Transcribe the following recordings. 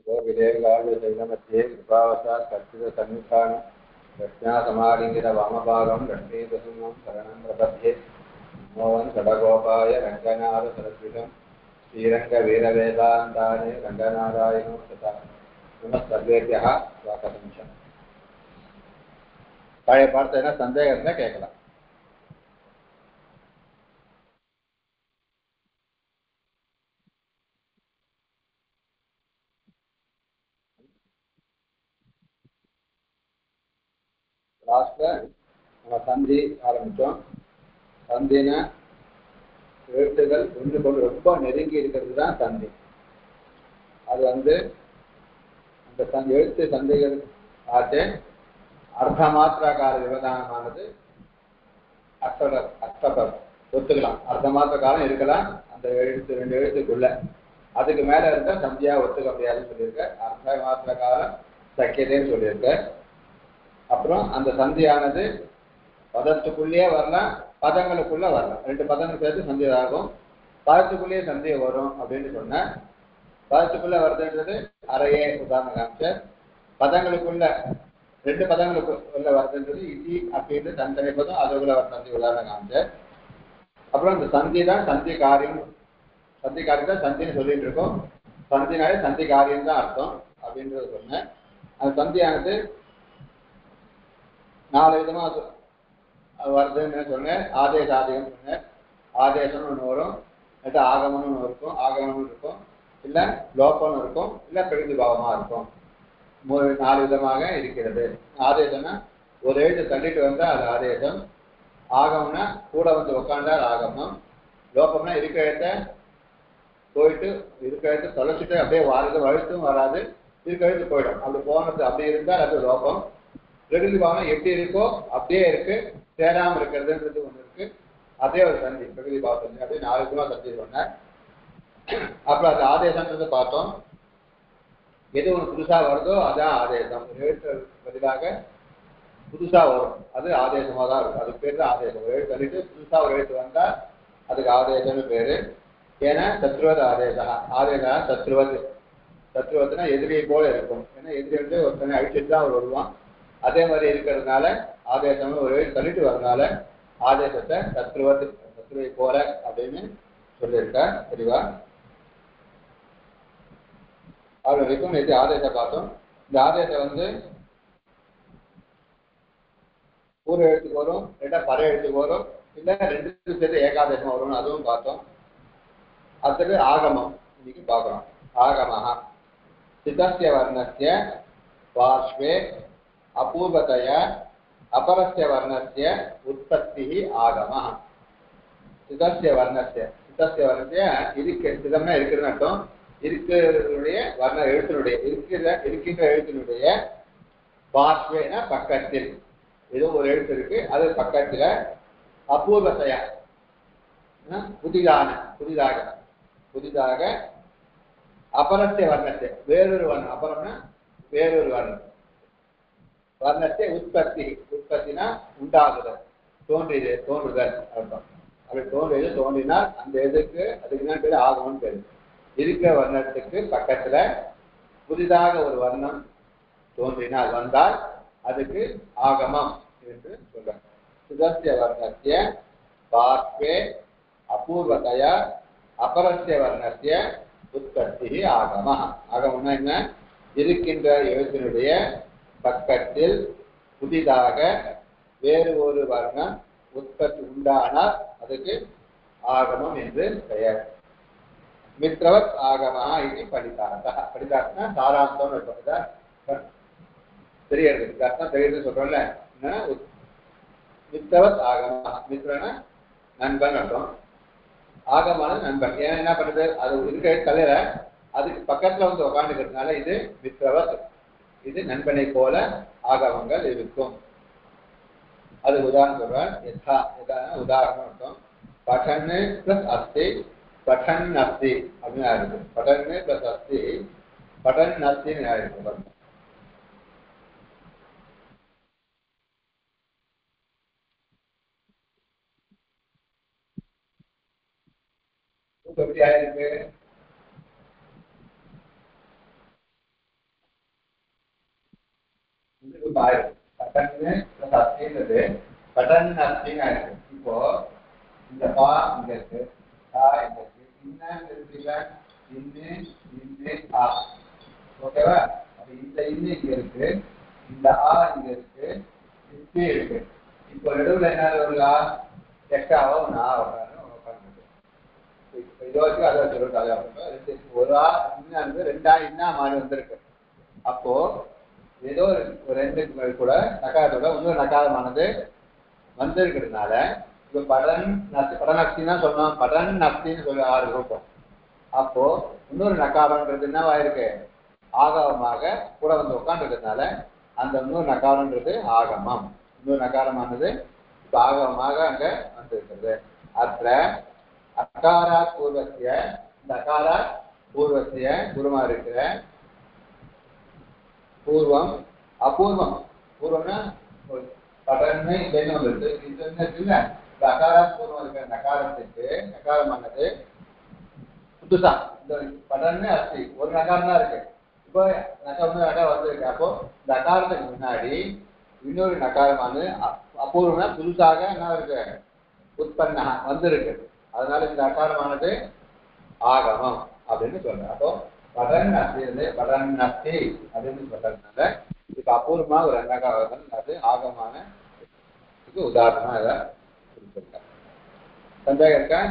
विदेहगाढशैलमध्ये कृपावशात् कच्चिदसन्निधानं रत्नासमालिङ्गितवामभागं लक्ष्मीप्रसन्नं शरणं प्रपद्ये मोहन् षडगोपाय रङ्गनाथसरस्वितं श्रीरङ्गवीरवेदान्ताने रङ्गनारायणो तथा नमः सर्वेभ्यः स्वागतं च பழைய பாடத்தை என்ன சந்தேகம் இருந்தால் கேட்கலாம். லாஸ்ட்ல நம்ம சந்தி ஆரம்பித்தோம். சந்தினா எழுத்துகள் ஒன்று கொண்டு ரொம்ப நெருங்கி இருக்கிறது தான் சந்தி. அது அந்த எழுத்து சந்தைகள் ஆச்சு அர்த்தமாத்திரகால விவதானமானது அர்த்தபதம் ஒத்துக்கலாம். அர்த்தமாத்திர காலம் இருக்கலாம் அந்த எழுத்து ரெண்டு எழுத்துக்குள்ள. அதுக்கு மேல இருந்தா சந்தியா ஒத்துக்க முடியாதுன்னு சொல்லியிருக்க. அர்த்த மாத்திர காலம் சக்கியதேன்னு சொல்லியிருக்க. அப்புறம் அந்த சந்தியானது பதத்துக்குள்ளேயே வரலாம், பதங்களுக்குள்ள வரலாம். ரெண்டு பதங்கள் சேர்த்து சந்தி ஆகும். பதத்துக்குள்ளேயே சந்தி வரும் அப்படின்னு சொன்ன. பதத்துக்குள்ள வருதுன்றது அறையே உதாரணம் காமிச்ச. பதங்களுக்குள்ள ரெண்டு பதங்களுக்குள்ள வருதுன்றது இசி அப்படின்னு தனித்தனி பதம் அதுக்குள்ள வர சந்தி உதாரணம் காமிச்ச. அப்புறம் இந்த சந்தி தான் சந்தி காரியம். சந்தி காரியம் தான் சந்தின்னு சொல்லிட்டு இருக்கோம். சந்தினாலே சந்தி காரியம் தான் அர்த்தம் அப்படின்றத சொன்னேன். அந்த சந்தியானது 4 விதமா வருதுன்னு சொன்னேன். ஆதேசாதிகம் சொன்னேன். ஆதேசம்னு ஒன்று வரும், இல்லாட்டா ஆகமம்னு ஒன்று இருக்கும், ஆகமம்னு இருக்கும், இல்லை லோப்பம்னு இருக்கும், இல்லை பிரதிபாவமாக இருக்கும். 4 விதமாக இருக்கிறது. ஆதேசம்னா ஒரு எழுத்து தள்ளிட்டு வந்தால் அது ஆதேசம். ஆகம்னா கூட வந்து உட்காண்டால் ஆகமம். லோப்பம்னா இருக்கிற எழுத்த போயிட்டு இருக்கிற எழுத்து தொலைச்சிட்டு அப்படியே வழுத்தும் வராது, இருக்கிற எழுத்து போயிடும். அப்படி போனது அப்படி இருந்தால் அது லோப்பம். பிரதிபாவம் எப்படி இருக்கோ அப்படியே இருக்கு, சேராம இருக்கிறதுன்றது ஒண்ணு இருக்கு. அதே ஒரு சந்தி பிரதிபாவ சந்தி. அப்படியே 4 விதமா சந்தி சொன்னேன். அப்புறம் அது ஆதேசம்ன்றது பார்த்தோம். எது ஒன்று புதுசா வருதோ அதான் ஆதேசம். ஒரு எழுத்து பதிலாக புதுசா வரும், அது ஆதேசமா தான் இருக்கும். அதுக்கு பேர் தான் ஆதேசம். ஒரு எழுத்து தள்ளிட்டு புதுசா ஒரு எழுத்து வந்தா அதுக்கு ஆதேசம்னு பேரு. ஏன்னா சத்ருவத் ஆதேசா. ஆதேசா சத்ருவத். சத்ருவத்னா எதிரியை போல இருக்கும். ஏன்னா எதிரி வந்து ஒருத்தனை அழிச்சுட்டு தான் அவர் வருவான். அதே மாதிரி இருக்கிறதுனால ஆதேசம் ஒரு எழுத்து தள்ளிட்டு வரதுனால ஆதேசத்தை சத்ருவை போல அப்படின்னு சொல்லியிருக்க. தெளிவா அவர் வரைக்கும் நேற்று ஆதேசம் பார்த்தோம். இந்த ஆதேசம் வந்து பூர்வ எழுத்துக்கு வரும், இல்லைன்னா பர எழுத்துக்கு வரும், இல்லை ரெண்டு சேர்த்து ஏகாதேசம் வரும்னு அதுவும் பார்த்தோம். அடுத்தது ஆகமம் இன்னைக்கு பார்க்கிறோம். ஆகமஹா சிதஸ்ய வர்ணஸ்ய பார்ஷ்வே அபூர்வதயா அபரஸ்ய வர்ணஸ்ய உற்பத்தி ஆகமஹ. சிதஸ்ய வர்ணஸ்ய சிதம்னா இருக்குதுன்னு அர்த்தம். இருக்கிறதுடைய வர்ண எழுத்தினுடைய இருக்கின்ற எழுத்தினுடைய பார்ஷ்வேனா பக்கத்தில் ஏதோ ஒரு எழுத்து இருக்கு, அது பக்கத்துல அபூர்வத்தையா புதிதாக அபரஸ்ய வர்ணத்தை வேறொரு வர்ணம். அபரம்னா வேறொரு வர்ணம். வர்ணத்தை உற்பத்தினா உண்டாகுதல், தோன்றுதல் அர்த்தம். அப்படி தோன்றினால் அந்த இதுக்கு அதுக்கு என்ன பேரு ஆகமம்னு பேரு. இருக்கிற வர்ணத்துக்கு பக்கத்துல புதிதாக ஒரு வர்ணம் தோன்றினால் வந்தால் அதுக்கு ஆகமம் என்று சொல்றாங்க. சுதஸ்ய வர்ணஸ்ய பார்ஷ்வே அபூர்வதயா அபரஸ்ய வர்ணஸ்ய உற்பத்தி ஆகமம். ஆகமம்னா என்ன? இருக்கின்ற எழுத்தினுடைய பக்கத்தில் புதிதாக வேறு ஒரு வர்ணம் உற்பத்தி உண்டானால் அதுக்கு ஆகமம் என்று பெயர். மித்ரவத் ஆகமா இது படித்தார்த்தா. படித்தார்த்தா சாராம்சம் தெரியாது. அர்த்தம் தெரியுதுன்னு சொல்றோம்ல. என்னன்னா மித்ரவத் ஆகமா. மித்ரனா நண்பன் அர்த்தம். ஆகமான நண்பன். ஏன்னா என்ன பண்ணுது, அது இருக்கிற தலையில அதுக்கு பக்கத்துல வந்து உட்காந்துக்கிறதுனால இது மித்ரவத். இது நண்பனை போல ஆகமங்கள் இருக்கும். அது உதாரணம் சொல்றேன். உதாரணம் அர்த்தம். பட்டன்னு பிளஸ் அஸ்தி பட்டன் அஸ்தி அப்படின்னு இருக்கு. பட்டன்னு பிளஸ் அஸ்தி பட்டன் அஸ்தின்னு இருக்கு. எப்படி ஆயிருக்கு? பட்டன்னு அஸ்தின்றது பட்டன் அஸ்தின்னு இருக்கு. இப்போ இந்த பா இங்க இருக்கு, ஆ இங்க இருக்கு, இன்னும் இருக்குல்ல, இன்னு ஆ. ஓகேவா? அப்ப இந்த இன்னு இங்க இருக்கு, இந்த ஆ இங்க இருக்கு, இப்படி இருக்கு. இப்போ நடுவில் என்ன வருங்களா எக்ஸ்ட்ராவோ ஒன்று ஆ உட்காந்து இதோக்கு அதை சொல்லிட்டு ஒரு ஆ இன்னும் ரெண்டா இன்னா மாறி வந்திருக்கு. அப்போ ஏதோ ஒரு ரெண்டு கூட நகாரத்தோட இன்னொரு நகாரமானது வந்திருக்கிறதுனால இப்போ படன் அக்தின்னு தான் சொல்லணும். படன் அக்தின்னு சொல்லி 6 ரூபம். அப்போ இன்னொரு நகாரம்ன்றது என்னவாயிருக்கு ஆகமமாக கூட வந்து உட்காந்துருக்கிறதுனால அந்த இன்னொரு நகாரம்ன்றது ஆகமம். இன்னொரு நகாரமானது இப்ப ஆகமமாக அங்க வந்திருக்கிறது. அத்த அகாரா பூர்வசிய இந்த அகாரா பூர்வசிய குருமா இருக்கிற பூர்வம் அபூர்வம். பூர்வம்னா படன்னு என்ன வருது இது என்ன இருக்குல்ல, இந்த அகாரா பூர்வம் இருக்கிற நகாரத்துக்கு நகாரமானது புதுசா இந்த படன்னு அஸ்தி ஒரு நகாரம் தான் இருக்கு. இப்போ நகாரம் வந்திருக்கு. அப்போ இந்த நகாரத்துக்கு முன்னாடி இன்னொரு நகாரமானது அபூர்வம்னா புதுசாக என்ன இருக்கு உற்பத்தி வந்திருக்கு. அதனால இந்த அகாரமானது ஆகமம் அப்படின்னு சொல்றேன். அப்போ படன் அஸ்தி இருந்து படன் அஸ்தி அப்படின்னு சொல்றதுனால இப்ப அபூர்வமா ஒரு நகாரம் அது ஆகமான உதாரணமா இதை குறிப்பிட்டிருக்கேன். சந்தேகம் இருக்கா?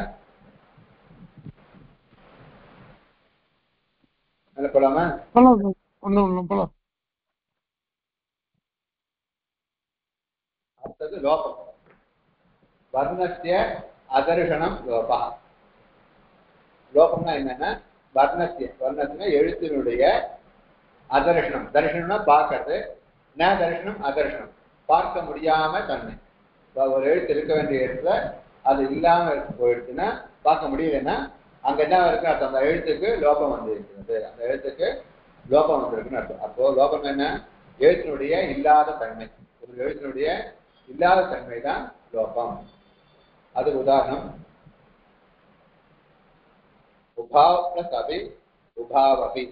போலாமா? போலாம். அடுத்தது லோபம். வர்ணஸ்ய அதர்ஷனம் லோபா. லோபம்னா என்னன்னா வர்ணஸ்ய எழுத்தினுடைய அதர்ஷனம். தரிசனம்னா பார்க்கறது, ந தரிசனம் அதர்ஷனம் பார்க்க முடியாம தன்மை. ஒரு எழுத்து இருக்க வேண்டிய இடத்துல அது இல்லாம போயிடுச்சுன்னா பார்க்க முடியலன்னா அங்க என்ன இருக்கு அர்த்தம், அந்த எழுத்துக்கு லோபம் வந்து இருக்கிறது, அந்த எழுத்துக்கு லோபம் வந்திருக்குன்னு அர்த்தம். அப்போ லோபம் என்ன எழுத்தினுடைய இல்லாத தன்மை. ஒரு எழுத்தினுடைய இல்லாத தன்மை தான் லோபம். அது உதாரணம் உபாவ் பிளஸ் அபி உபாவ் அபி.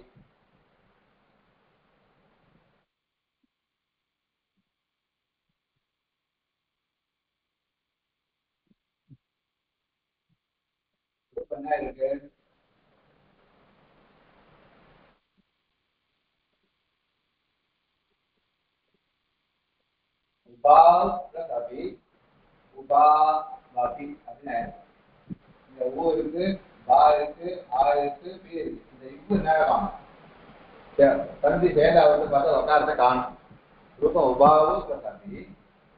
என்ன இருக்கு உபாவ் பிளஸ் அபி உபாவபி அப்படின்னு இந்த ஊ இருக்கு, பா இருக்கு, ஆ இருக்கு, பி இருக்கு. இந்த இப்பு நேரம் தந்தி பேதா வந்து பார்த்தா உட்காரத்தை காணும். ரூபம் உபாவு பிளஸ் அபி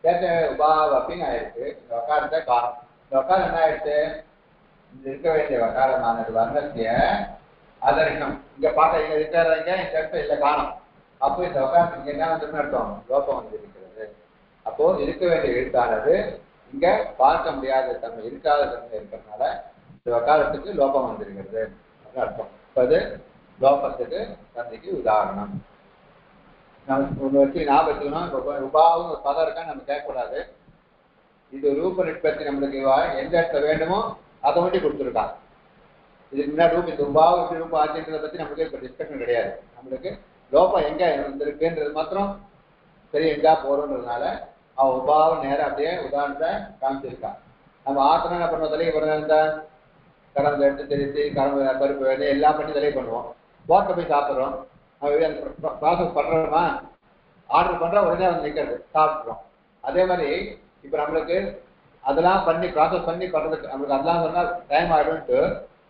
கேட்ட உபாவ் அப்படின்னு ஆயிருக்கு. இந்த வக்காரத்தை காணும். இந்த வக்காரம் என்ன ஆயிடுச்சு, இந்த இருக்க வேண்டிய வக்காரமானது வர்ணத்திய அதர்ஷனம். இங்க பார்க்க இங்க இருக்கிறவங்க இந்த இடத்துல இல்லை காணும். அப்போ இந்த வக்காரத்துக்கு என்ன வந்து அர்த்தம் லோபம் வந்து இருக்கிறது. அப்போ இருக்க வேண்டிய எழுத்தானது இங்க பார்க்க முடியாத தன்மை இருக்காத தன்மை இருக்கிறதுனால இந்த வக்காரத்துக்கு லோபம் வந்திருக்கிறது அப்படின்னு அர்த்தம். அது லோபத்துக்கு தந்தைக்கு உதாரணம். நம்ம ஒன்று வச்சு ஞாபகத்துக்கணும். உபாவும் ஒரு பதம் இருக்கான்னு நம்ம கேட்கக்கூடாது. இது ரூப நிற்பத்தி நம்மளுக்கு எந்த இடத்துல வேண்டுமோ அதை மட்டும் கொடுத்துருக்கான். இதுக்கு முன்னாடி ரூபம் இந்த உபாவும் எப்படி ரூபம் ஆச்சுன்றதை பத்தி நம்மளுக்கு இப்போ டிஸ்கஷன் கிடையாது. நம்மளுக்கு லோபம் எங்க வந்திருக்குன்றது மாத்திரம் சரி எங்கா போறோன்றதுனால அவன் உபாவும் நேரம் அப்படியே உதாரணத்தை காமிச்சிருக்கான். நம்ம ஆத்திரம் என்ன பண்ணுவோம், தலையை பண்ணுறதா கடந்த எடுத்து தெரிவித்து கடம்பு பருப்பு வேலை எல்லாம் பண்ணி தலையை பண்ணுவோம். ஹோட்டல் போய் சாப்பிட்றோம், அந்த ப்ராசஸ் பண்ணுறோமா, ஆர்டர் பண்ணுறோம், உடனே வந்து நிற்கிறது சாப்பிட்றோம். அதே மாதிரி இப்போ நம்மளுக்கு அதெல்லாம் பண்ணி ப்ராசஸ் பண்ணி பண்ணுறதுக்கு நம்மளுக்கு அதெல்லாம் சொன்னால் டைம் ஆகிடும்ட்டு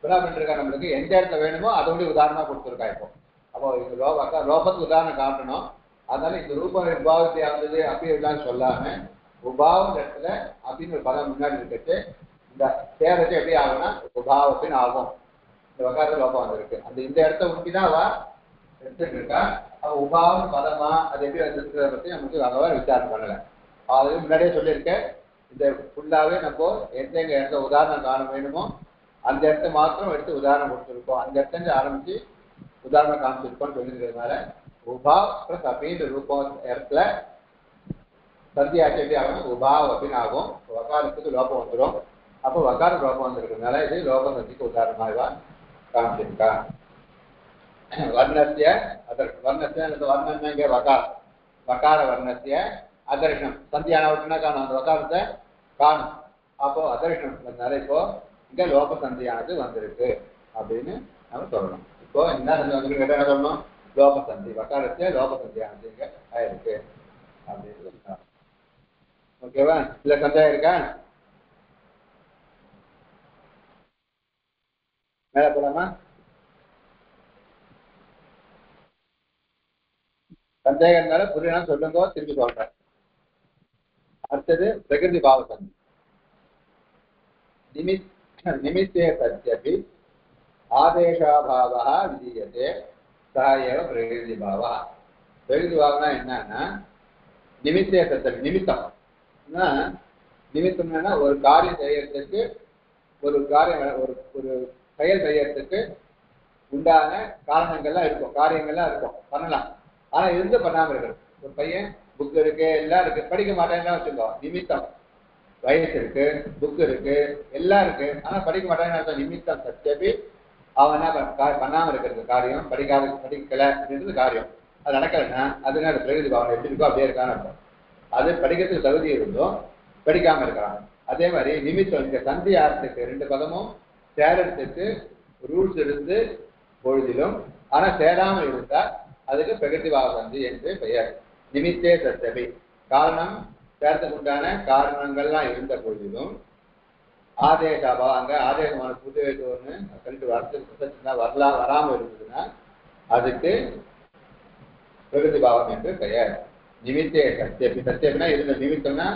என்ன பண்ணிருக்கா, நம்மளுக்கு எந்த இடத்துல வேணுமோ அதை விட உதாரணமாக கொடுத்துருக்கா. இப்போ அப்போ இந்த லோபத்துக்கு உதாரணம் காட்டணும். அதனால இந்த ரூபம் உபாவத்தை ஆகுது அப்படி எல்லாம் சொல்லாம உபாவம் இடத்துல அப்படின்னு ஒரு பதம் முன்னாடி இருக்கிறது. இந்த சேரத்தை எப்படி ஆகும்னா உபாவத்தின் ஆகும். இந்த வகாரத்தில் லோபம் வந்திருக்கு. அந்த இந்த இடத்த ஒட்டிதான் அவ எடுத்துட்டு இருக்கா. அவ உபாவம் பதமா அது எப்படி வந்திருக்கிறத பத்தி நமக்கு அவ்வளவா விசாரணை பண்ணல. அது முன்னாடியே சொல்லியிருக்கேன். இந்த ஃபுல்லாவே நம்ம எந்தெங்க இடத்துல உதாரணம் காண வேணுமோ அந்த இடத்த மாத்திரம் எடுத்து உதாரணம் கொடுத்துருக்கோம். அந்த இடத்துல ஆரம்பிச்சு உதாரணம் காமிச்சிருக்கோம்னு சொல்லியிருக்கிறதுனால உபாவ் பிளஸ் அப்படின்ற ரூபம் இடத்துல சந்தியாச்சு எப்படி ஆகும் உபாவ் அப்படின்னு ஆகும். வகாரத்துக்கு லோபம் வந்துடும். அப்போ வகார லோபம் வந்திருக்கிறதுனால இது லோப சந்திக்கு உதாரணமாக காமிச்சிருக்கா. வர்ணத்திய அதற்கு வர்ணத்திய வர்ணங்க வகார வகார வர்ணத்திய அதர்ஷனம் சந்தியான விட்டுனா காணும் அந்த வகாரத்தை காணும். அப்போ அதர்ஷனம் இப்போ இங்க லோப சந்தியானது வந்திருக்கு அப்படின்னு நம்ம சொல்லணும். இப்போ என்ன சந்தி வந்து என்ன சொல்லணும்? லோப சந்தி வகாரத்தை லோப சந்தியானது இங்க ஆயிருக்கு அப்படின்னு சொல்லலாம். ஓகேவா? இல்ல சந்தேகம் இருக்கா? மேல போலாமா? சந்தேகம் இருந்தாலும் புரியணும் சொல்லுங்க, திருப்பி சொல்றேன். அடுத்தது பிரகிருதி பாவ சந்தி. நிமித்தே சத்யபி ஆதேசாபாவா விதீயதே சா ஏவ பிரகிருதி பாவா. பிரகிருதி பாவனா என்னன்னா நிமித்தே சத்யபி நிமித்தம். நிமித்தம் என்னன்னா ஒரு காரியம் செய்யறதுக்கு ஒரு செயல் செய்யறதுக்கு உண்டான காரணங்கள்லாம் இருக்கும், காரியங்கள்லாம் இருக்கும், பண்ணலாம். ஆனா இருந்து பண்ணாம இருக்கிறது. ஒரு பையன் புக் இருக்கு எல்லாம் இருக்கு, படிக்க மாட்டேன்னா வச்சுக்கோ நிமித்தம். வயசு இருக்கு, புக் இருக்கு, எல்லாம் இருக்கு, ஆனா படிக்க மாட்டேன்னு நிமித்தம் சத்தியபி. அவன் என்ன பண்ணாம இருக்கிறது காரியம், படிக்கல அப்படின்றது காரியம். அது நடக்கலைன்னா அதுனா அது பிரகதி பாவனை எப்படி இருக்கோ அப்படியே இருக்கான்னு அர்த்தம். அது படிக்கிறதுக்கு தகுதி இருந்தோம், படிக்காம இருக்கிறான். அதே மாதிரி நிமித்தம் இங்க சந்தி ஆரத்துக்கு 2 பதமும் சேரத்துக்கு ரூல்ஸ் இருந்து பொழுதிலும் ஆனா சேராமல் இருந்தால் அதுக்கு பிரகிருதி பாவ சந்தி என்று பெயர். நிமித்தே சத்தபி காரணம் சேரத்துக்கு உண்டான காரணங்கள்லாம் இருந்த பொழுதிலும் ஆதேசாபா அங்க ஆதேசமான புது ஒன்று சொல்லிட்டு வரத்துக்கு வரலாம் வராமல் இருந்ததுன்னா அதுக்கு பிரகிருதி பாவம் என்று பெயர். நிமித்தே சத்தியபி. சத்தியபினா இருந்த நிமித்தம்னா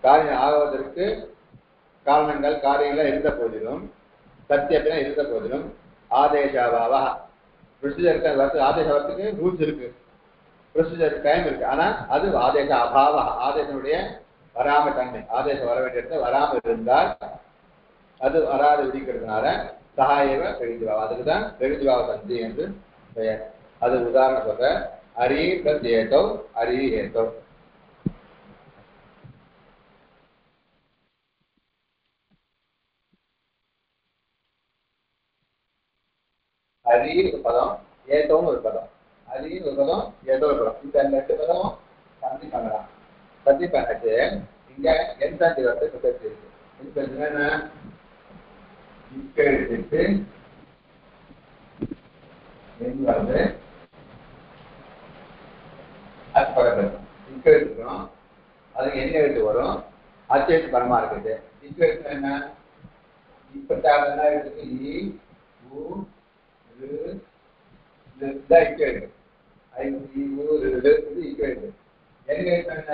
காரியம் ஆகுவதற்கு காரணங்கள் காரியங்கள் இருந்த போதிலும், சத்தியபினா இருந்த போதிலும் ஆதேசாபாவா ப்ரொசீஜர் ஆதேச வரத்துக்கு ரூல்ஸ் இருக்கு, ப்ரொசீஜர் டைம் இருக்கு. ஆனா அது ஆதேச அபாவா ஆதேசனுடைய வராம தன்மை. ஆதேசம் வர வேண்டிய இடத்துல வராமல் இருந்தால் அது வராது விதிக்கிறதுனால சகாயவ பிரகிருதிபாவம். அதுக்குதான் பிரகிருதிபாவ சந்தி என்று பெயர். அது உதாரணம் சொல்ற அரி பிளஸ் ஏதோ அரி ஏதோ. அரி ஒரு பதம், ஏதோன்னு ஒரு பதம். அரின்னு ஒரு பதம், ஏதோ ஒரு பதம். இந்த 2 பதமும் சந்தி பண்ணலாம். சந்தி பண்ணது இங்க எந்த சந்தி வந்து இருக்கு. இப்ப என்ன இக்கெழுத்துக்கு வந்து அது பக்கத்தில் இக்கெழுத்துக்கும் அதுக்கு என்ன எழுத்து வரும்? அச்செழுத்து பரமா இருக்குது. இக்கெழுத்து என்ன? இப்ப எழுத்துக்கு இ உ இக்கெழுத்து. இக்கெழுத்து என்ன எழுத்து என்ன?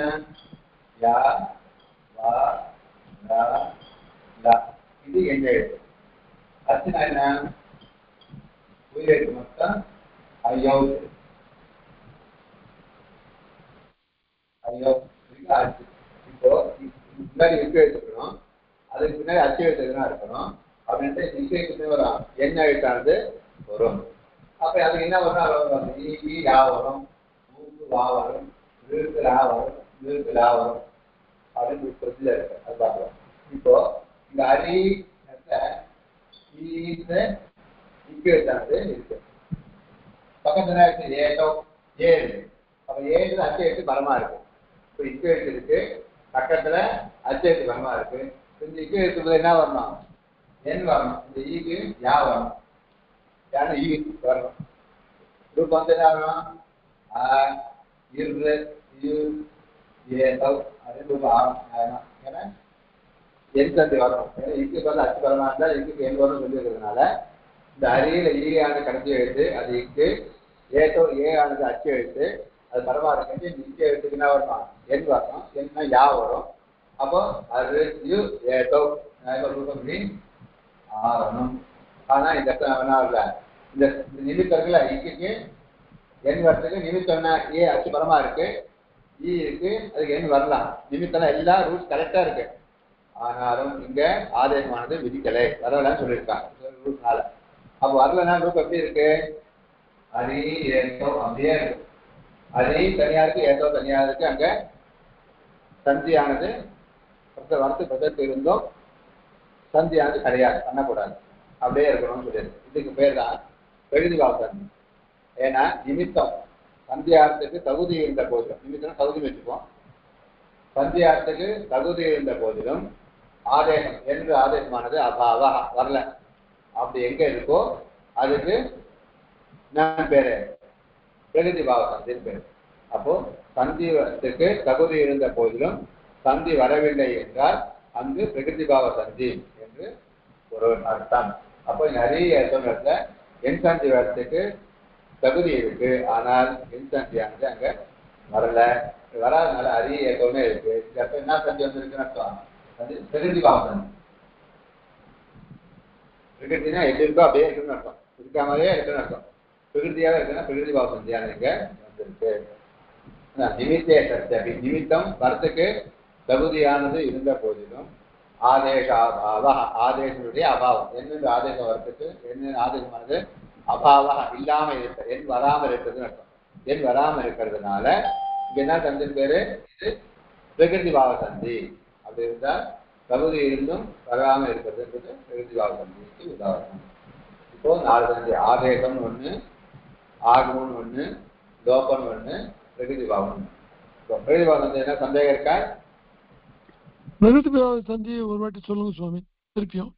யா வா லா லா. இது என்ன எழுத்து? அச்சுனா என்ன? உயிரெழுத்து மொத்தம் ஐயோ ஐயோ அச்சு. இப்போ முன்னாடி இக்கு எழுத்துக்கணும், அதுக்கு பின்னாடி அச்சு எழுத்து எதுனா இருக்கணும். அப்படின்ட்டு இக்கு எழுத்து வரும், என்ன எழுத்தானது வரும். அப்ப அதுக்கு என்ன வரும்? ஈ யா வரும், ஊக்கு வா வரும், விழுக்கு ரா வரும், விழுக்கு லா வரும் அப்படின்னு ஒரு இருக்கு. அது பார்க்கலாம். இப்போ இந்த அரி இக்கு எழுத்தானது இருக்கு. பக்கத்துல இருக்கு ஏதோ ஏழு. அப்ப 7 அச்சு எழுத்து பரமா இருக்கு. இப்போ இக்கு எழுத்து இருக்கு, பக்கத்துல அச்சு எழுத்து பரமா இருக்கு. இந்த இக்கு எழுத்து என்ன வரணும்? என் வரணும். இந்த ஈக்கு யா வரணும், யாரும் ஈ வரணும். குரூப் வந்து என்ன வரணும்? ஏன்னா என் சந்தி வரணும். ஏன்னா இக்கு வந்து அச்சு பரமா இருந்தா இக்கு என் வரணும் சொல்லி இருக்கிறதுனால இந்த அரியில ஈ ஆனது கடைசி எழுத்து, அது இக்கு. ஏதோ ஏ ஆனது அச்சு எழுத்து, அது பரமா இருக்கு. இக்கு எழுத்துக்கு என்ன வரணும்? என் வரணும். என்ன யா வரும். அப்போ அது ஏதோ ஆகணும். ஆனா இந்த என்ன இல்ல, இந்த நிமித்தம் இருக்குல்ல இக்கு என் வரத்துக்கு நிமித்தம் ஏ அச்சு பரமா இருக்கு, ஈ இருக்கு, அதுக்கு என் வரலாம். நிமித்தம் எல்லா ரூல்ஸ் கரெக்டா இருக்கு. ஆனாலும் இங்க ஆதேசமானது விதிக்கலை, வரலான்னு சொல்லியிருக்காங்க ரூல்ஸ்னால. அப்ப வரலன்னா ரூப் எப்படி இருக்கு? அரி ஏதோ அப்படியே இருக்கு. அரி தனியா இருக்கு, ஏதோ தனியா இருக்கு. அங்க சந்தியானது வரத்து பதற்கு இருந்தோம், சந்தியானது கிடையாது, பண்ணக்கூடாது, அப்படியே இருக்கணும்னு சொல்லியிருக்கு. இதுக்கு பேர் தான் பிரகிருதி பாவ சந்தி. ஏன்னா நிமித்தம் சந்தியானத்துக்கு தகுதி இருந்த போது, நிமித்தம் தகுதி வச்சுப்போம், சந்தியார்த்தத்துக்கு தகுதி இருந்த போதிலும் ஆதேசம் என்று ஆதேசமானது அபாவா வரல. அப்படி எங்க இருக்கோ அதுக்கு நான் பேரு பிரகிருதி பாவ சந்தின்னு பேரு. அப்போ சந்திக்கு தகுதி இருந்த போதிலும் சந்தி வரவில்லை என்றால் அங்கு பிரகிருதி பாவ சந்தி என்று ஒரு அர்த்தம். அப்போ நிறைய இடத்துல என் சந்தி வரத்துக்கு தகுதி இருக்கு, ஆனால் என் சந்தியானது அங்க வரல. வராதனால அரிய ஏற்றமே இருக்கு. இந்த இடத்துல என்ன சந்தி வந்திருக்குன்னு அர்த்தம்? அது பிரகிருதி பாவ சந்தி. பிரகிருத்தினா எது இருக்கோ அப்படியே இருக்குன்னு அர்த்தம், இருக்காமலே இருக்குன்னு அர்த்தம். பிரகிருதியாக இருக்குன்னா பிரகிருதி பாவ சந்தியான இங்க வந்திருக்கு. நிமித்தே சத்தியபி நிமித்தம் வரத்துக்கு தகுதியானது இருந்த போதிலும் ஆதேசாபாவ ஆதேசனுடைய அபாவம் என்னென்று ஆதேசம் வரத்துக்கு என்ன ஆதேசமானது அபாவா இல்லாம இருக்க என் வராமல் இருக்கிறதுன்னு அர்த்தம். என் வராமல் இருக்கிறதுனால இங்க என்ன சந்தி பேரு? இது பிரகிருதி பாவ சந்தி. அப்படி இருந்தால் தகுதி இருந்தும் வராமல் இருக்கிறதுன்றது பிரகிருதி பாவ சந்திக்கு உதாரணம். இப்போ 4 சந்தி ஆதேசம் ஒண்ணு, ஆகமம்னு ஒண்ணு, லோபம் ஒண்ணு, பிரகிருதி பாவம். பிரகிருதி பாவ சந்தி என்ன சந்தேகம் இருக்கா? பிரகிருதி பாவ சந்தி ஒரு வாட்டி சொல்லுங்க சுவாமி திருப்பியும்.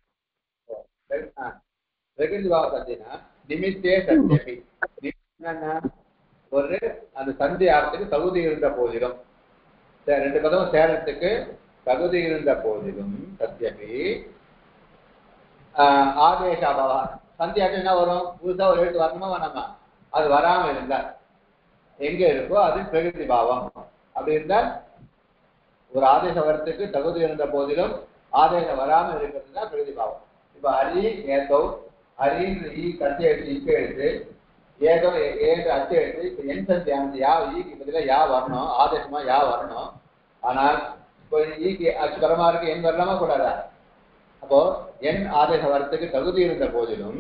பிரகிருதி பாவ சந்தினா நிமித்தே சத்தியபி. ஒரு அந்த சந்தி ஆர்த்துக்கு தகுதி இருந்த போதிலும், ரெண்டு பதமும் சேரத்துக்கு தகுதி இருந்த போதிலும் சத்தியபி ஆதேசாபாவா சந்தி ஆட்டம் என்ன வரும்? புதுசா ஒரு எழுத்து வரணுமா வேணாமா? அது வராமல் இருந்தால் எங்க இருக்கோ அது பிரகிருதி பாவம். அப்படி இருந்தால் ஒரு ஆதேச வரத்துக்கு தகுதி இருந்த போதிலும் ஆதேசம் வராமல் இருக்கிறது தான் பிரகிருதி பாவம். இப்ப ஹரி ஏதோ ஹரின்னு ஈ கத்தி எழுத்து இக்கு எழுத்து ஏதோ ஏது அச்சு எழுத்து. இப்ப என் சந்தி ஆனது யா ஈக்கு பதில யா வரணும், ஆதேசமா யா வரணும். ஆனால் இப்போ ஈக்கு அச்சு பரமா இருக்கு, என் வரலாமா கூடாதா? அப்போ என் ஆதேச வரத்துக்கு தகுதி இருந்த போதிலும்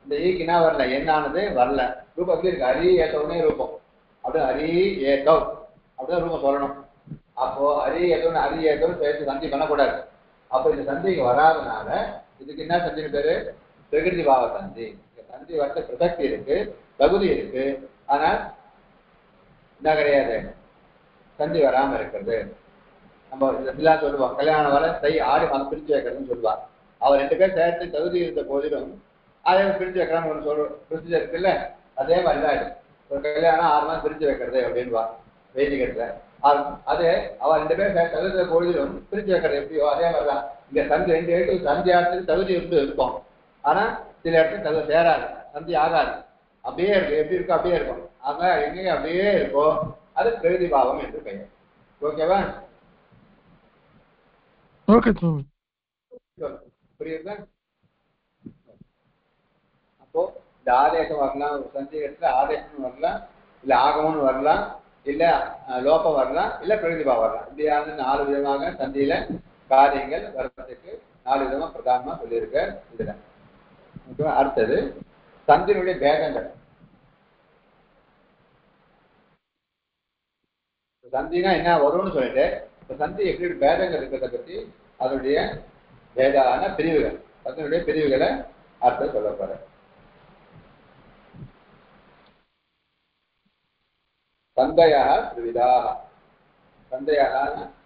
இந்த ஈக்கு என்ன வரல, என்னானது வரல. ரூபம் எப்படி இருக்கு? ஹரி ஏத்தோன்னே ரூபம். அப்படியே ஹரி ஏத்தோ அப்படிதான் ரூபம் சொல்லணும். அப்போ ஹரி ஏத்தோன்னு ஹரி ஏத்தோன்னு சேர்த்து சந்தி பண்ணக்கூடாது. அப்போ இந்த சந்திக்கு வராதனால இதுக்கு என்ன சந்தின்னு பேரு? பிரகிருதி பாவ சந்தி. சந்தி வரத்த பிரசக்தி இருக்கு, தகுதி இருக்கு, ஆனா என்ன கிடையாது, சந்தி வராம இருக்கிறது. நம்ம இதெல்லாம் சொல்லுவோம், கல்யாணம் வர தை ஆடி மாதம் பிரிச்சு வைக்கிறதுன்னு சொல்லுவாங்க. அவர் 2 பேர் சேர்த்து தகுதி இருந்த போதிலும் அதே பிரிச்சு வைக்கிறான்னு ஒன்று சொல்ற ப்ரொசீஜர் இருக்குல்ல, அதே மாதிரிதான் ஒரு கல்யாணம் 6 மாதம் பிரிச்சு வைக்கிறது அப்படின்வா வேதிகத்துல. அதே அவர் 2 பேர் தகுதி போதிலும் பிரிச்சு வைக்கிறது எப்படியோ அதே மாதிரிதான் இங்க சந்தி 2 இடத்துக்கு சந்தி ஆகிறதுக்கு தகுதி இருக்கும், ஆனா சில இடத்துக்கு தகுதி சேராது, சந்தி ஆகாது, அப்படியே இருக்கு. எப்படி இருக்கோ அப்படியே இருக்கும். ஆக எங்கேயும் அப்படியே இருக்கும், அது பிரகிருதி பாவம் என்று பெயர். ஓகேவா? ஓகே சுவாமி, புரியுதா? அப்போ இந்த ஆதேசம் வரலாம், சந்தி இடத்துல ஆதேசம் வரலாம், இல்ல ஆகமம்னு வரலாம், இல்ல லோபம் வரலாம், இல்ல பிரகிருதி பாவம் வரலாம். இப்படியான 4 விதமாக சந்தியில காரியங்கள் வர்றதுக்கு 4 விதமா பிரதானமா சொல்லியிருக்க இதுல. அடுத்தது சந்தியினுடைய பேதங்கள். சந்தினா என்ன வரும்னு சொல்லிட்டு இப்ப சந்தி எப்படி பேதங்கள் இருக்கிறத பத்தி அதனுடைய பேதான பிரிவுகள், சந்தியினுடைய பிரிவுகளை அர்த்தம் சொல்ல போற. சந்தையாக திருவிதாக, சந்தையாக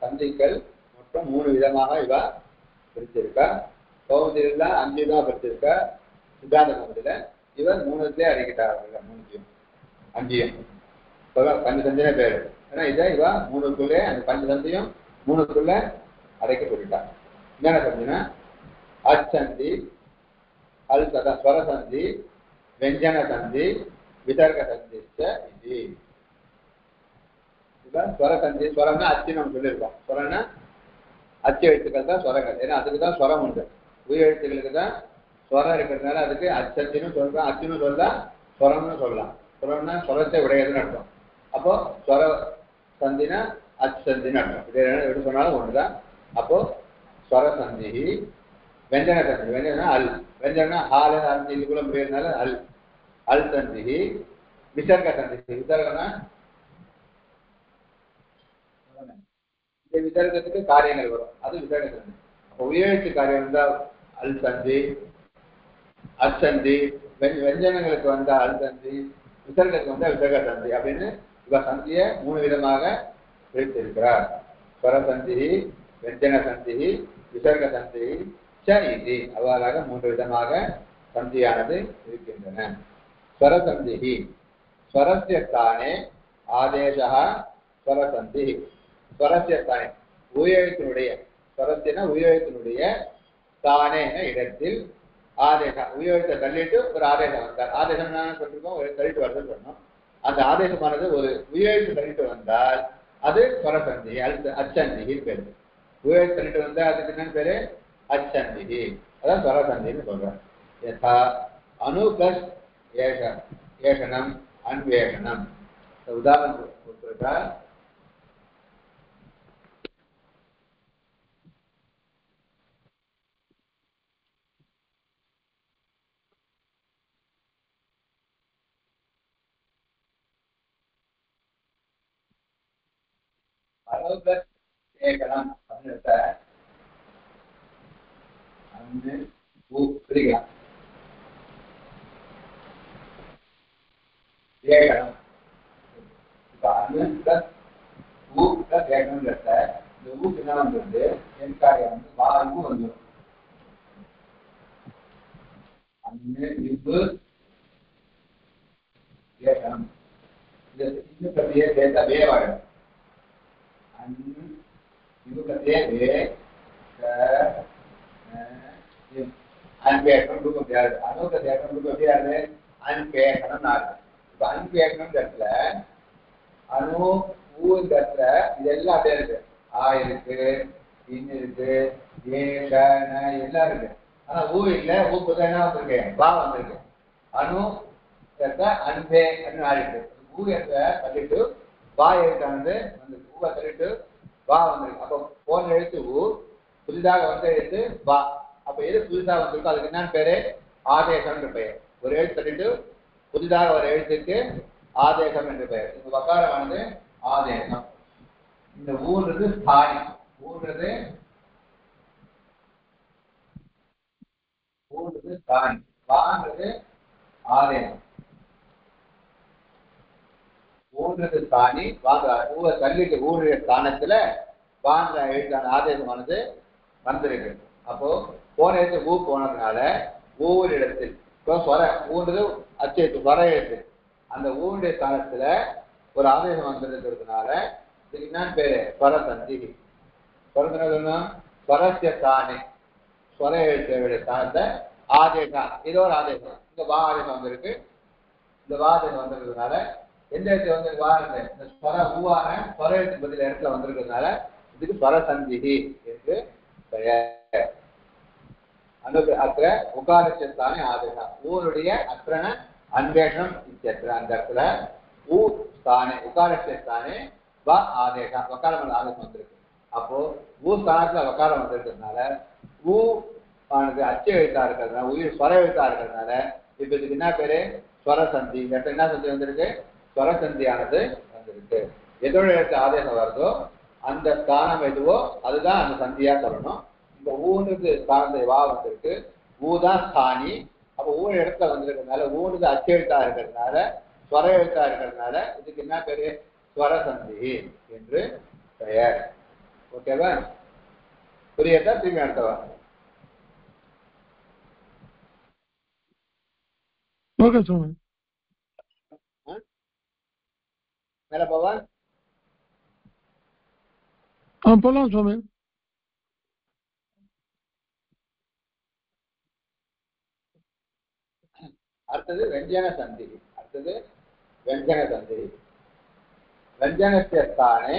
சந்திகள் மொத்தம் 3 விதமாக இவ பிரிச்சிருக்கா. கௌமுதியில 5 விதமா பிரிச்சிருக்கா. சித்தாந்த கௌமுதியில இவர் 3 அறிக்கிட்டார்கள், 3 5 பஞ்ச சந்தினே பேரு. ஏன்னா இதை இவ 3க்குள்ளே அந்த பஞ்ச சந்தியும் 3க்குள்ள அடைக்க சொல்லிட்டார். என்னென்ன சந்தினா அச்சந்தி, அல்சதா ஸ்வரசந்தி, வெஞ்சன சந்தி, விதர்க்க சந்தி. இது ஸ்வரசந்தி. ஸ்வரம்னா அச்சு நம்ம சொல்லியிருக்கோம். ஸ்வரம்னா அச்சு எழுத்துக்கள் தான் ஸ்வரங்கள். ஏன்னா அதுக்கு தான் ஸ்வரம் உண்டு. உயிர் எழுத்துக்களுக்கு தான் ஸ்வரம் இருக்கிறதுனால அதுக்கு அச்சந்தின்னு சொல்லலாம், அச்சுன்னு சொல்லலாம், ஸ்வரம்னு சொல்லலாம். ஸ்வரம்னா ஸ்வரத்தை உடையதுன்னு அர்த்தம். அப்போ ஸ்வர சந்தினா அச்சு சந்தின்னு அர்த்தம். இது எப்படி சொன்னாலும் ஒண்ணுதான். அப்போ ஸ்வரசந்தி, வெஞ்சன சந்தி. வெஞ்சனா அல், வெஞ்சனா ஹால இதுக்குள்ள முடியறதுனால அல், அல் சந்தி. விசர்க சந்தி, விசர்கனா இந்த விசர்க்கத்துக்கு காரியங்கள் வரும், அது விசர்க சந்தி. அப்போ உயிரெழுத்து காரியம் வந்தா அல் சந்தி, அச்சந்தி. வெஞ்சனங்களுக்கு வந்தா அல் சந்தி, விசர்கத்துக்கு வந்தா விசர்க சந்தி அப்படின்னு இவ சந்தியை 3 விதமாக பிரித்திருக்கிறார். ஸ்வரசந்தி, வெஞ்சனசந்தி, விசர்கசந்தி ச இது அவ்வாறாக 3 விதமாக சந்தியானது இருக்கின்றன. ஸ்வரசந்தி ஸ்வரஸ்ய ஸ்தானே ஆதேசः ஸ்வரசந்தி. ஸ்வரஸ்ய ஸ்தானே உயிரெழுத்தினுடைய, ஸ்வரஸ்யனா உயிரெழுத்தினுடைய ஸ்தானே இடத்தில் ஆதேசம், உயிரெழுத்தை தள்ளிட்டு ஒரு ஆதேசம் வந்தார். ஆதேசம் என்ன சொல்லிருக்கோம், ஒரு தள்ளிட்டு வருதுன்னு சொன்னோம். அந்த ஆதேசமானது ஒரு உயிரெழுத்து தள்ளிட்டு வந்தால் அது ஸ்வரசந்தி, அச்சந்தி பேரு. உயிரெழுத்து தள்ளிட்டு வந்தா அதுக்கு என்னன்னு பேரு, அச்சந்தி, அதான் ஸ்வரசந்தின்னு சொல்றேன். யதா அணு பிளஸ் ஏஷனம் அன்வேஷனம். உதாரணம் கொடுத்துருக்கா. அணு பிளஸ் ஏகனம் அப்படின்னு அன்று பிரிக்கலாம். ஏகனம் அணு பிளஸ் ஊ பிளஸ் ஏகனம் இந்த ஊக்கு என்ன வந்துருது, என் காரியம் வந்து வாய்ப்பு வந்துடும். அன்று இவ்வு ஏகனம் இந்த கதையை சேர்த்தா வேவாயிடும். இவ்வு கதையே வே அன்பேக்கணும் ரூபம் கிடையாது. அணுக்க தேக்கணும் ரூபம் எப்படியாது, அன்பேக்கணும் நாடு. இப்ப அன்பேக்கணும் இடத்துல அணு ஊ இந்த இடத்துல இதெல்லாம் அப்படியே இருக்கு. ஆ இருக்கு, இன் இருக்கு, எல்லாம் இருக்கு. ஆனா ஊ இல்ல, ஊக்கு தான் என்ன வந்திருக்கு, வா வந்திருக்கு. அணு அன்பே அப்படின்னு ஆடிட்டு ஊ என்ற தள்ளிட்டு வா எழுத்தானது வந்து ஊவை தள்ளிட்டு வா வந்திருக்கு. அப்போ போன எழுத்து ஊ, புதிதாக வந்த எழுத்து வா. அப்ப எது புதிதாக வந்திருக்கோ அதுக்கு என்னன்னு பேரு, ஆதேசம் என்று பெயர். ஒரு எழுத்து தள்ளிட்டு புதிதாக ஒரு எழுத்துக்கு ஆதேசம் என்று பெயர். இந்த வக்காரமானது ஆதேசம். இந்த ஊன்றது ஸ்தானி, ஊன்றது ஸ்தானி, வான்றது ஆதேசம். ஊன்றது ஸ்தானி, வாங்க ஊரை தள்ளிட்டு ஊருடைய ஸ்தானத்துல வாங்குற எழுத்தான ஆதேசமானது வந்திருக்கு. அப்போ போன எழுத்து ஊ போனதுனால ஒவ்வொரு இடத்தில் ஊன்றது அச்செழுத்து வர எழுத்து, அந்த ஊருடைய ஸ்தானத்துல ஒரு ஆதேசம் வந்திருக்கிறதுனால இதுக்கு என்னன்னு பேரு, ஸ்வரசந்தி. ஸ்வரஸ்ய ஸ்தானே, ஸ்வர எழுத்துடைய ஸ்தானத்தை ஆதேசம், ஏதோ ஒரு ஆதேசம், இந்த வா ஆதேசம் வந்திருக்கு. இந்த வா ஆதேசம் வந்திருக்கிறதுனால எந்த இடத்துல வந்து வா இந்த ஸ்வர ஊவான ஸ்வர எழுத்து பதில் இடத்துல வந்திருக்கிறதுனால இதுக்கு ஸ்வரசந்தி என்று பெயர். அத்திர உகாரஸ்ய ஸ்தானே ஆதேசம், ஊருடைய அத்திரன அன்வேஷனம் இத்தியத்திர. அந்த இடத்துல ஊ ஸ்தானே உகாரஸ்ய ஸ்தானே வ ஆதேசம், வக்காரம் ஆதேசம் வந்திருக்கு. அப்போ ஊ ஸ்தானத்துல வக்காரம் வந்திருக்கிறதுனால ஊ ஆனது அச்சு எழுத்தா இருக்கிறதுனால, உயிர் ஸ்வர எழுத்தா இருக்கிறதுனால இப்ப இதுக்கு என்ன பேரு, ஸ்வரசந்தி. இந்த இடத்துல என்ன சந்தி வந்திருக்கு, ஸ்வரசந்தியானது வந்திருக்கு. எதோட எழுத்து ஆதேசம் வருதோ அந்த ஸ்தானம் எதுவோ அதுதான் அந்த சந்தியா சொல்லணும். இந்த ஊனுக்கு ஸ்தானத்தை வா வந்திருக்கு, ஊதான் ஸ்தானி. அப்ப ஊர் இடத்துல வந்திருக்கிறதுனால ஊனுக்கு அச்சு எழுத்தா இருக்கிறதுனால ஸ்வர எழுத்தா இருக்கிறதுனால இதுக்கு என்ன பேரு, ஸ்வரசந்தி என்று பெயர். ஓகேவா, புரியுதா? திரும்பி அடுத்தவா. ஓகே சுவாமி. மேல போவா. போலாம் சுவாமி. அடுத்தது வெஞ்சன சந்தி. व्यञ्जनस्य स्थाने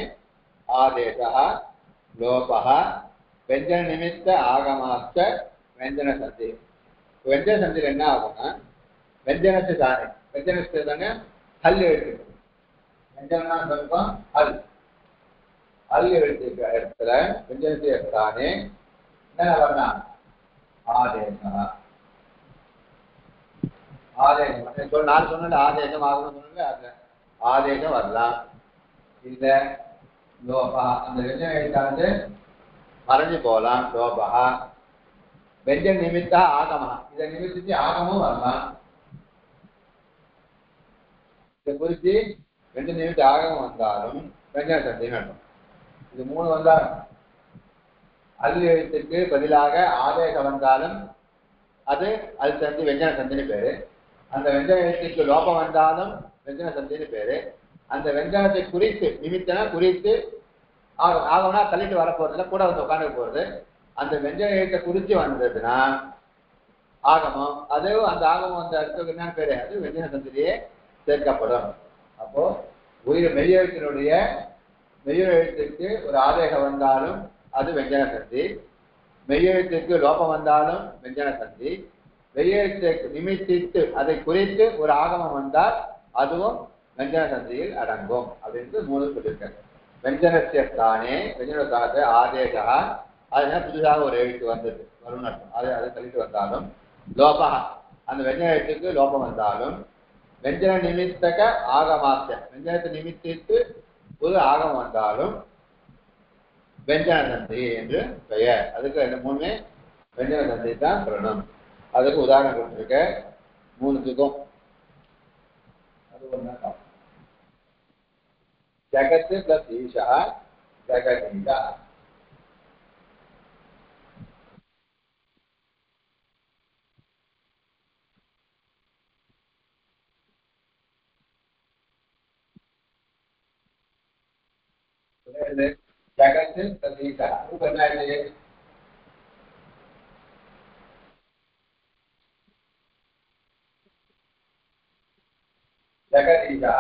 आदेशः लोपः व्यञ्जन निमित्त आगमाश्च व्यञ्जनसन्धि. व्यञ्जनसन्धिயில் என்ன ஆகும்னா, व्यञ्जनस्य स्थाने, व्यञ्जनस्य स्थाने हल् எழுத்து, व्यञ्जनனா சொல்றோம் हल् எழுத்து இடத்துல व्यञ्जनस्य स्थाने என்ன வரணும், ஆதேசः. ஆதேசம் நான் சொன்ன ஆதேசம் ஆகணும் சொன்ன ஆதேசம் வரலாம். இல்ல லோபா, அந்த வெஞ்சன எழுத்தானது மறைஞ்சு போகலாம். லோபா வெஞ்சன நிமித்தா ஆகமா, இதை நிமித்திச்சு ஆகமும் வரலாம். இதை குறித்து வெஞ்சன நிமித்த ஆகமும் வந்தாலும் வெஞ்சன சந்தி நடக்கும். இது 3 வந்தாலும் அல் எழுத்துக்கு பதிலாக ஆதேசம் வந்தாலும் அது அல் சந்தி வெஞ்சன சந்தின்னு பேரு. அந்த வெஞ்சன எழுத்துக்கு லோபம் வந்தாலும் வெஞ்சன சந்தின்னு பேரு. அந்த வெஞ்சனத்தை குறித்து நிமித்தனா குறித்து ஆகம்னா தள்ளிட்டு வர போறதுல கூட வந்து உட்காந்து போறது. அந்த வெஞ்சன எழுத்தை குறித்து வந்ததுன்னா ஆகமம், அது அந்த ஆகமம் அந்த அடுத்தது என்னன்னு பேரு, அது வெஞ்சன சந்திலேயே சேர்க்கப்படும். அப்போ உயிர் மெய்யெழுத்தினுடைய மெய்யெழுத்துக்கு ஒரு ஆதேசம் வந்தாலும் அது வெஞ்சன சந்தி, மெய்யெழுத்துக்கு லோபம் வந்தாலும் வெஞ்சன சந்தி, மெய்யெழுத்துக்கு நிமித்தித்து அதை குறித்து ஒரு ஆகமம் வந்தால் அதுவும் வெஞ்சன சந்தியில் அடங்கும் அப்படின்னு 3 சொல்லியிருக்காங்க. வெஞ்சனஸ்தானே வெஞ்சனஸ்தானத்தை ஆதேசா, அது புதுசாக ஒரு எழுத்து வந்தது வரும் அர்த்தம், அதை தள்ளிட்டு வந்தாலும் லோபா, அந்த வெஞ்சன எழுத்துக்கு லோபம் வந்தாலும் வெஞ்சன நிமித்தக ஆகமாத்திய, வெஞ்சனத்தை நிமித்தித்து ஒரு ஆகமம் வந்தாலும் வெஞ்சன சந்தி என்று பெயர். அதுக்கு இந்த 3 வெஞ்சன சந்தி தான் சொல்லணும். அதுக்கு உதாரணம் கொடுத்துருக்க 3த்துக்கும். அது ஒண்ணு ஜகத்து பிளஸ் ஈஷா ஜகதீஷா. ஜகத்து பிளஸ் ஈஷா என்ன ஜகதீஷா.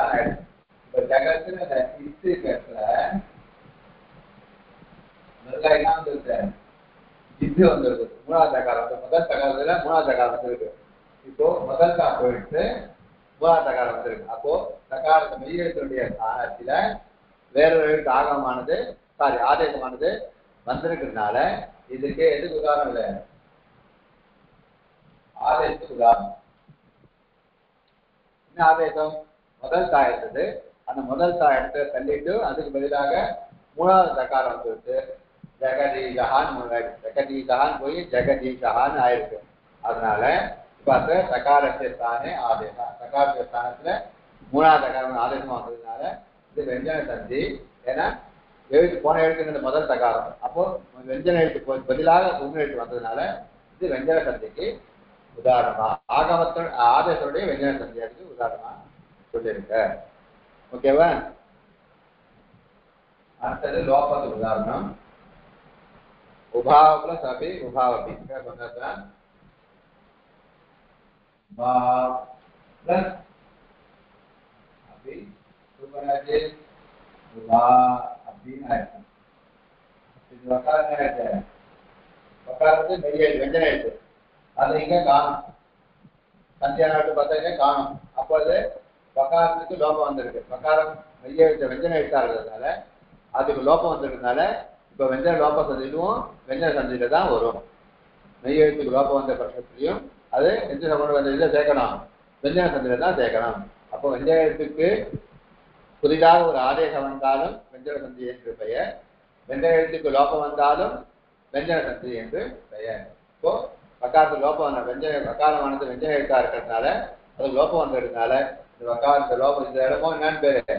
ஜகத்துல இத்து இடத்துல நல்லா என்ன வந்துருக்கு, இது வந்துருக்கு. 3வது தகாரம், முதல் தகாரத்துல 3வது தகாரம் வந்துருக்கு. இப்போ முதல் தா போயிட்டு 3வது தகாரம் வந்துருக்கு. அப்போ தகாரத்தை மெய்யெழுத்தினுடைய ஸ்தானத்துல வேறொரு எழுத்து ஆகமானது ஆதேசமானது வந்திருக்கிறதுனால இதுக்கு எதுக்கு உதாரணம் இல்லை, ஆதேசத்துக்கு உதாரணம். என்ன ஆதேசம்? முதல் தா எடுத்தது, அந்த முதல் தா இடத்துல தள்ளிட்டு அதுக்கு பதிலாக 3வது தகாரம் வந்துருக்கு. ஜெகதீஷான்னு ஜெகதீஷான்னு போய் ஜெகதீஷான்னு ஆயிருக்கு. அதனால இப்ப அந்த தகாரஸ்தானே ஆதேசம், தகாரத்திய ஸ்தானத்துல 3வது தகாரம் ஆதேசமா வந்ததுனால இது வெஞ்சன சந்தி. ஏன்னா எழுத்து போன எழுத்துங்கிற முதல் தகாரம், அப்போ வெஞ்சன எழுத்து பதிலாக முன் எழுத்து வந்ததுனால இது வெஞ்சன சந்திக்கு உதாரணமா, ஆகமத்தோட ஆதேசத்துடைய வெஞ்சன சந்தியாருக்கு உதாரணமா சொல்லியிருக்க. ஓகேவா? அடுத்தது லோபத்துக்கு உதாரணம். உபாவ பிளஸ் அபி உபாவபி சொன்னதுதான் பிளஸ் அபி சூப்பராஜி உபா அப்படின்னு ஆயிடுச்சு. இது வக்காரத்து மெய்யெழுத்து வெஞ்சன எழுத்து, அது இங்க காணும். சந்தியா நாட்டு பார்த்தா இங்க காணும். அப்போ அது வக்காரத்துக்கு லோபம் வந்திருக்கு. வக்காரம் மெய்யெழுத்து வெஞ்சன எழுத்தா இருக்கிறதுனால அதுக்கு லோபம் வந்திருக்கிறதுனால இப்ப வெஞ்சன லோப சந்திலும் வெஞ்சன சந்தியில தான் வரும். மெய்யெழுத்துக்கு லோபம் வந்த பட்சத்திலையும் அது எந்த கொண்டு வந்த இதில் சேர்க்கணும், வெஞ்சன சந்தியில தான் சேர்க்கணும். அப்போ வெஞ்சன எழுத்துக்கு புதிதாக ஒரு ஆதேசம் வந்தாலும் வெஞ்சன சந்தி என்று பெயர், வெஞ்சன எழுத்துக்கு லோபம் வந்தாலும் வெஞ்சன சந்தி என்று பெயர். இப்போ வக்காரத்துக்கு லோபம் வந்த வக்காரமானது வெஞ்சன எழுத்தா இருக்கிறதுனால அது லோபம் வந்ததுனால இந்த வக்காரத்து லோபம் இந்த இடமும் என்னன்னு பேரு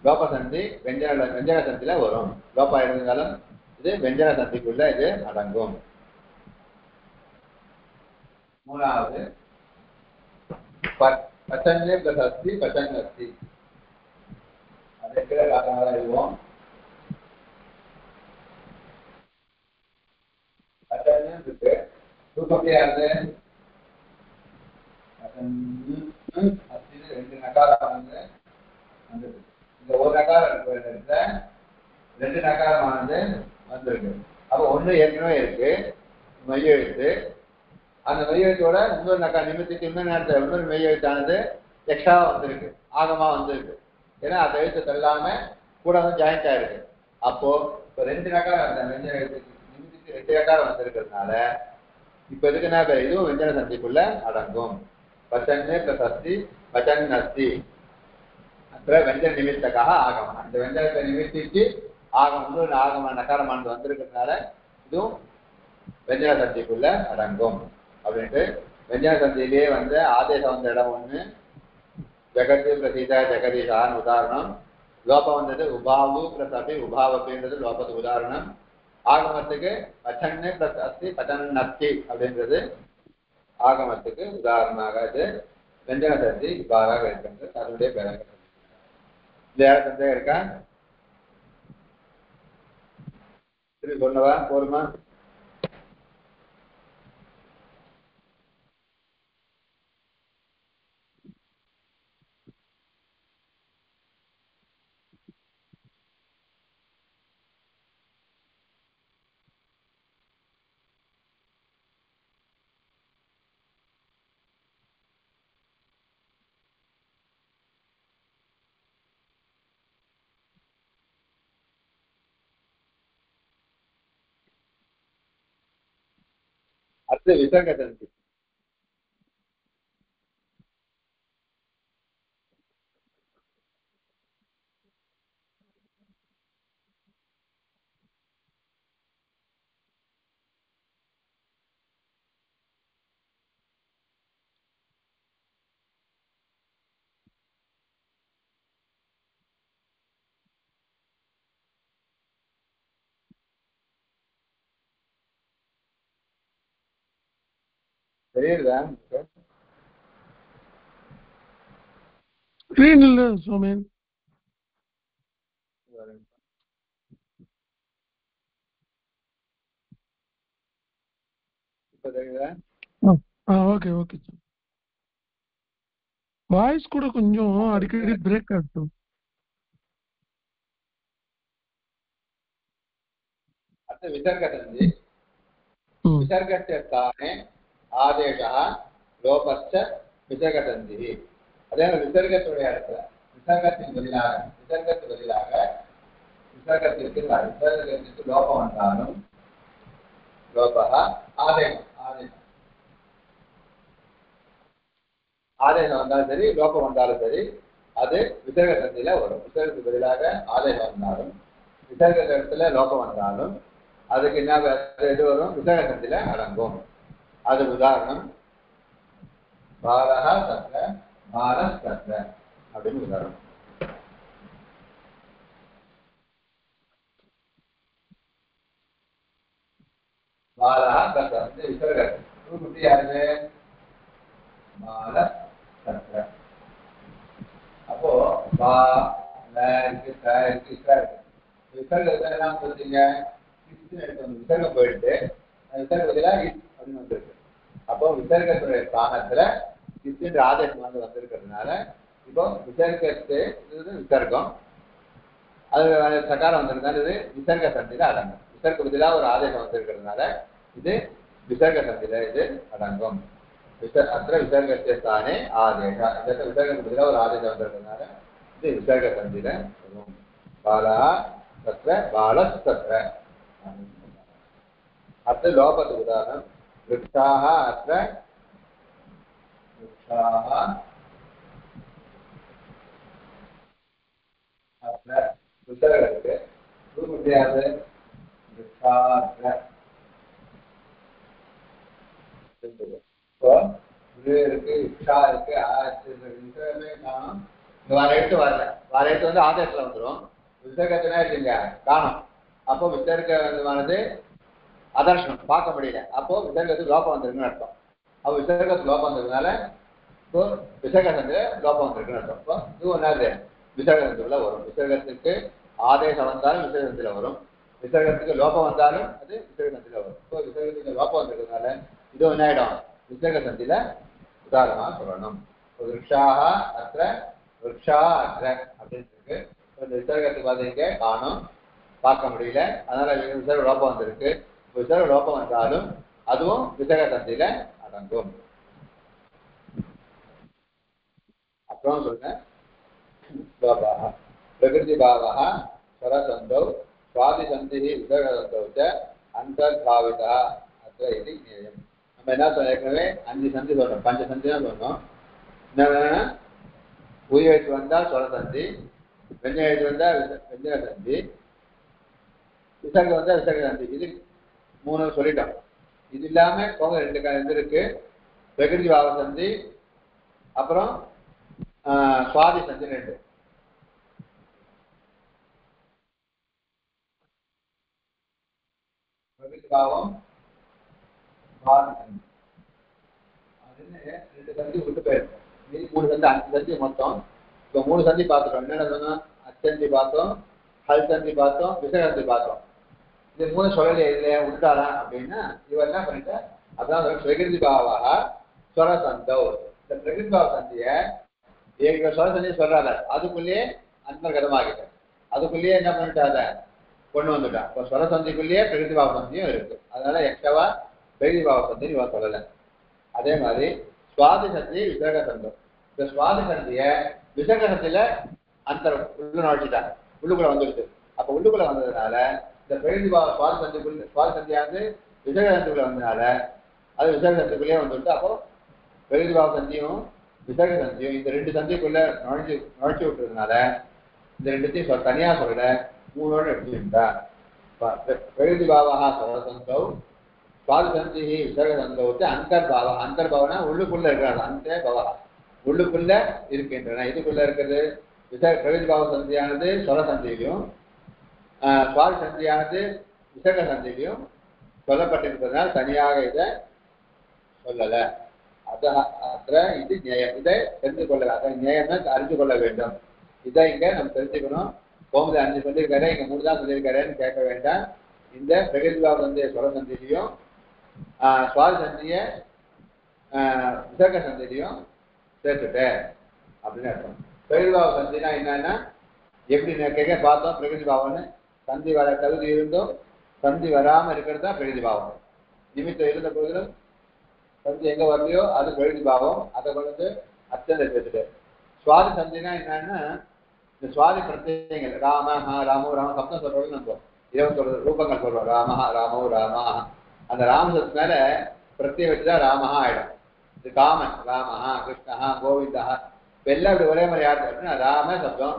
லோப சந்தி வெஞ்சன சந்தியில வரும். லோபம் இருந்தாலும் இது வெஞ்சன சந்திக்குள்ள இது அடங்கும். 3வது பச்சஞ்சே பிளஸ் அஸ்தி பச்சன் அஸ்தி. அதை எழுதுவோம். பச்சன்னுக்கு தூக்கத்தையாது அஸ்தி 2 நகாரம் வந்து வந்தது. இந்த ஒரு நகாரம் இருக்கிற 2 நகாரமானது வந்திருக்கு. அப்போ ஒண்ணு ஏற்கனவே இருக்கு மெய்யெழுத்து, அந்த மெய்யெழுத்தோட இன்னொரு நகாரம் நிமித்திட்டு இன்னொரு நேரத்தில் இன்னொரு மெய்யெழுத்தானது எக்ஸ்ட்ரா வந்திருக்கு, ஆகமா வந்திருக்கு. ஏன்னா அந்த எழுத்து தள்ளாம கூட வந்து ஜாயிண்ட் ஆயிருக்கு. அப்போ இப்போ 2 நகாரம் அந்த வெஞ்சன எழுத்துக்கு நிமித்திட்டு 2 நகாரம் வந்திருக்கிறதுனால இப்ப இதுக்கு என்ன பேர், இதுவும் வெஞ்சன சந்திக்குள்ள அடங்கும். பச்சன்னு பிளஸ் அஸ்தி பச்சன் அஸ்தி வெஞ்சன நிமித்தக்காக ஆகமம். அந்த வெஞ்சனத்தை நிமித்திட்டு ஆகமம் ஒரு ஆகம நகாரமானது வந்திருக்கிறதுனால இதுவும் வெஞ்சன சந்திக்குள்ள அடங்கும் அப்படின்ட்டு. வெஞ்சன சந்தியிலேயே வந்து ஆதேசம் வந்த இடம் ஒண்ணு ஜெகத்து பிரசீதா ஜெகதீஷான்னு உதாரணம். லோபம் வந்தது உபாவு பிளஸ் அப்படி உபாவப்பின்றது லோபத்துக்கு உதாரணம். ஆகமத்துக்கு பச்சன்னு பிளஸ் அஸ்தி பச்சன் அஸ்தி அப்படின்றது ஆகமத்துக்கு உதாரணமாக இது வெஞ்சன சந்தி இவ்வாறாக இருக்கிறது. அதனுடைய பேரங்கள் இந்த யார சந்தேகம் இருக்கா? திரும்பி சொல்லவா போருமா? அடுத்து விசர்க சந்தி. தெரியுதா? ஸ்கிரீன் இல்ல சுவாமி. இப்ப தெரியுதா? Okay okay. வாய்ஸ் கூட கொஞ்சம் அடிக்கடி பிரேக் ஆகும். அடுத்து விசர்க சந்தி. விசர்கஸ்ய ஸ்தானே ஆதேசः லோபஸ்ச விசர்க சந்தி. அதே விசர்கத்துடைய இடத்துல விசர்கத்திற்கு பதிலாக விசர்கத்திற்கு லோபம் வந்தாலும் லோபः ஆதேசம் வந்தாலும் சரி லோபம் வந்தாலும் சரி அது விசர்க சந்தியில வரும். விசர்கத்துக்கு பதிலாக ஆதேசம் வந்தாலும் விசர்க இடத்துல லோபம் வந்தாலும் அதுக்கு என்ன எது வரும்? விசர்க சந்தியில அடங்கும். அது உதாரணம் பாலஹ தத்ர பாலஸ் தத்ர அப்படின்னு உதாரணம். பாலஹ தத்ர வந்து விசர்க குட்டி யாரு? பாலஸ் தத்ர. அப்போ பா ல இருக்கு த இருக்கு இஸ்ரா இருக்கு. விசர்கத்தை என்ன சொல்றீங்க? விசர்கம் போயிட்டு விசர்கத்துல அப்படின்னு வந்துருக்கு. அப்போ விசர்கத்துடைய ஸ்தானத்துல இஸ்ன்ற ஆதேசம் வந்து வந்திருக்கிறதுனால இப்போ விசர்கத்து விசர்க்கம் அது சகாரம் வந்திருந்தாலும் இது விசர்க சந்தியில அடங்கும். விசர்க பதிலாக ஒரு ஆதேசம் வந்திருக்கிறதுனால இது விசர்க சந்தியில இது அடங்கும். அத்த விசர்கத்தை ஸ்தானே ஆதேச. இந்த விசர்கத்துக்கு பதிலாக ஒரு ஆதேசம் வந்திருக்கிறதுனால இது விசர்க சந்தியில வரும். பாலா தத்ர பாலஸ் தத்ர. அடுத்து லோபத்துக்கு உதாரணம் விருட்சாः அत्र விருட்சாः அत्र விசர்கத்துக்கு முடியாது. விருட்சாத்ர இப்போ இருக்கு இக்ஷா இருக்கு விசர்கமே காணும். வர எடுத்து வரல. வர எடுத்து வந்து ஆதேசத்துல வந்துடும். விசர்கத்தினா இருக்குங்க காணும். அப்போ விசர்கமானது அதர்ஷனம் பார்க்க முடியல. அப்போ விசர்கத்துக்கு லோபம் வந்திருக்குன்னு அர்த்தம். அப்போ விசர்கத்துக்கு லோபம் வந்ததுனால இப்போ விசர்க சந்தியில லோபம் வந்திருக்குன்னு அர்த்தம். இப்போ இது ஒன்றாவது விசர்க சந்தியில வரும். விசர்கத்துக்கு ஆதேசம் வந்தாலும் விசர்க சந்தியில வரும். விசர்கத்துக்கு லோபம் வந்தாலும் அது விசர்க சந்தியில வரும். இப்போ விசர்கத்துக்கு லோபம் வந்திருக்கிறதுனால இது என்ன ஆயிடும்? விசர்க சந்தியில உதாரணமாக சொல்லணும். விருட்சாः அத்திர விருட்சா அத்திர அப்படின்னு இருக்கு. இந்த விசர்கத்துக்கு பார்த்தீங்க காணும் பார்க்க முடியல. அதனால விசர்க லோபம் வந்திருக்கு. விசர்க லோபம் வந்தாலும் அதுவும் விசர்க சந்தியில அடங்கும். அப்புறம் சொல்லுங்க லோபः பிரகிருதி பாவः ஸ்வரசந்தௌ சுவாதிசந்திः விசர்கசந்தௌ ச அந்தர்பாவிதः அத்ர இது ஞேயம். நம்ம என்ன சொல்ல ஏற்கனவே 5 சந்தி சொல்லணும். 5 சந்தி தான் சொல்லணும். என்னன்னா உயிர் எழுத்து வந்தா ஸ்வரசந்தி, வெஞ்ச எழுத்து வந்தா வெஞ்சன சந்தி, விசர்கம் வந்தா விசர்க சந்தி. இது 3 சொல்லிட்டோம். இது இல்லாம போக 2 இருக்கு. பிரகிருதி பாவ சந்தி அப்புறம் சுவாதி சந்தி 2. பாவம் சுவாதி சந்தி. அதுன்னு 2 சந்தி விட்டு போயிருக்கோம். மீதி 3 சந்தி 5 சந்தி மொத்தம். இப்போ 3 சந்தி பார்த்துட்டோம். என்னென்ன சொன்னோம்? அச்சந்தி பார்த்தோம், ஹல் சந்தி பார்த்தோம், விசகந்தி பார்த்தோம். இது 3 சொல்லலையே இதுல விட்டாரா அப்படின்னா இவர் என்ன பண்ணிட்ட அதான் பிரகிருதி பாவாக ஸ்வர சந்தோ. இந்த பிரகிருதி பாவ சந்தியை ஸ்வர சந்தியை சொல்றாரு அதுக்குள்ளேயே அந்தர்கதமாகிட்ட அதுக்குள்ளேயே என்ன பண்ணிட்டாத கொண்டு வந்துட்டான். இப்போ ஸ்வர சந்திக்குள்ளேயே பிரகிருதி பாவ சந்தியும் இருக்கு. அதனால எக்ஸ்ட்ராவா பிரகிருதி பாவ சந்தின்னு இவன் சொல்லலை. அதே மாதிரி சுவாதி சந்தி விசர்க சந்தம். இந்த சுவாதி சந்தியை விசர்க சந்தியில அந்த உள்ள நுழைச்சிட்டாங்க, உள்ளுக்குள்ள வந்துடுது. அப்போ உள்ளுக்குள்ள வந்ததுனால இந்த பிரகிருதி பாவ சுவாதி சந்தியானது விசர்க சந்திக்குள்ள வந்ததுனால அது விசர்க சந்திக்குள்ளேயே வந்துட்டு அப்போ பிரகிருதி பாவ சந்தியும் விசர்க சந்தியும் இந்த 2 சந்திக்குள்ள நுழைச்சி விட்டுறதுனால இந்த 2த்தையும் தனியா சொல்லல 3ஓட எடுத்துக்கிட்டா. பிரகிருதி பாவா சரசந்தௌ சுவாதி சந்தி விசர்க சந்தௌத்து அந்தர்பாவ. அந்தர்பாவனா உள்ளுக்குள்ள இருக்கிறாங்க. அந்த பவா உள்ளுக்குள்ள இருக்கின்றன. இதுக்குள்ள இருக்கிறது பிரகிருதி பாவ சந்தியானது ஸ்வர சந்தியிலையும் சுவாதி சந்தியானது விசர்க சந்தியிலையும் சொல்லப்பட்டிருப்பதனால் தனியாக இதை சொல்லல. இது நியாயம். இதை தெரிந்து கொள்ள அதை நியாயம் அறிந்து கொள்ள வேண்டும். இதை இங்க நம்ம தெரிஞ்சுக்கணும். கோமதி 5 சொல்லியிருக்காரு, இங்க 3 தான் சொல்லியிருக்காருன்னு கேட்க வேண்டாம். இந்த பிரகிருதி பாவ சந்திய ஸ்வர சந்தியிலையும் சுவாதி சந்திய விசர்க சந்தியிலையும் சேர்த்துட்டேன் அப்படின்னு அர்த்தம். பிரகிருதி பாவ சந்தினா என்னன்னா எப்படி கேட்க பார்த்தோம். பிரகிருதி பாவம்னு சந்தி வர தகுதி இருந்தும் சந்தி வராம இருக்கிறது தான் பிரகிருதி பாவம். நிமித்தம் இருந்த போதிலும் சந்தி எங்க வரலையோ அது பிரகிருதி பாவம். அதை கொண்டு அச்சந்தை சேர்த்துட்டு சுவாதி சந்தினா என்னன்னா இந்த சுவாதி பிரத்யங்கள் ராமஹா ராமோ ராம சப்தம் சொல்றோம். நம்ம 21 ரூபங்கள் சொல்றோம். ராமஹா ராமோ ராமஹா. அந்த ராமசத்து மேல பிரத்யம் வச்சுதான் ராமஹா ஆயிடும். இது காமன் ராமஹா கிருஷ்ணஹா கோவிந்தா. இப்போ எல்லாம் இப்படி ஒரே மாதிரி யார் அப்படின்னா ராம சப்தம்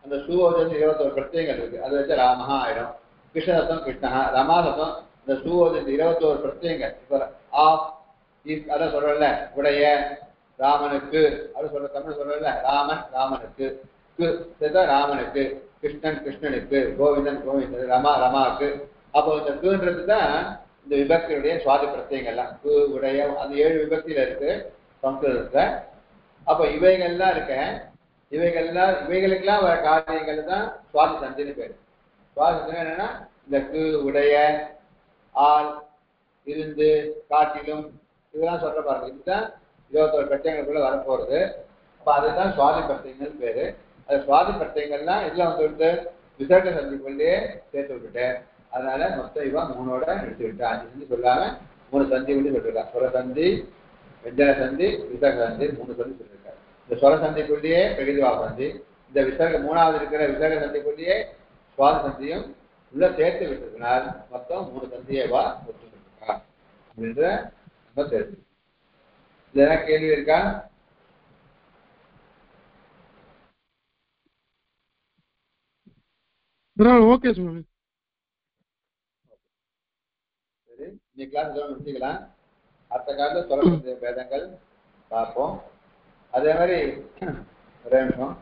அந்த சூவோஜன் 21 பிரத்யங்கள் இருக்கு. அதை வச்சு ராமஹா ஆயிடும். கிருஷ்ண சப்தம் கிருஷ்ணஹா. ரமா சப்தம் இந்த சூவோஜன் 21 பிரத்யங்கள். இப்போ ஆஃப் அதை சொல்றல உடைய ராமனுக்கு அது சொல்ற தமிழ் சொல்றல ராமன் ராமனுக்கு ராமனுக்கு கிருஷ்ணன் கிருஷ்ணனுக்கு கோவிந்தன் கோவிந்தன் ரமா ரமாவுக்கு. அப்போ இந்த குன்றது தான் இந்த விபக்தியுடைய சுவாதி பிரத்யங்கள்லாம் கு உடைய அது 7 விபக்தியில இருக்கு சம்ஸ்கிருதத்துல. அப்போ இவைகள்லாம் இருக்க இவைகளுக்கெல்லாம் வர காரியங்கள் தான் சுவாதி சந்தின்னு பேரு. சுவாதி சந்தி என்னன்னா இந்த கு உடைய ஆள் இருந்து காட்டிலும் இதெல்லாம் சொல்ற பாருங்க. இதுதான் 21 பிரத்யங்களுக்குள்ள வரப்போறது. அப்ப அதுதான் சுவாதி பிரத்யங்கள் பேரு. அது சுவாதி பிரத்யங்கள்லாம் இதுல வந்துட்டு விசர்க சந்திக்குள்ளேயே சேர்த்து விட்டுட்டேன். அதனால மொத்தம் இவன் 3ஓட எடுத்து விட்டேன். 5 சந்தி சொல்லாம 3 சந்தி வந்து சொல்லிருக்கான். சுர சந்தி வெஞ்சன சந்தி விசர்க சந்தி 3 சந்தி சொல்லியிருக்காரு. இந்த சுர சந்திக்குள்ளேயே பிரகிருதி பாவ சந்தி, இந்த விசர்க 3வது இருக்கிற விசர்க சந்திக்குள்ளேயே சுவாதி சந்தியும் உள்ள சேர்த்து விட்டதுனால் மொத்தம் 3 சந்தியவா ஒத்துருக்கா அப்படின்ற நம்ம தெரிஞ்சு. இதுல கேள்வி இருக்கா? ஓகே சுவாமி. சரி, இன்னைக்கு கிளாஸ் முடிச்சுக்கலாம். அடுத்த காலத்துல சொல்ல வேதங்கள் பார்ப்போம். அதே மாதிரி ஒரே நிமிஷம்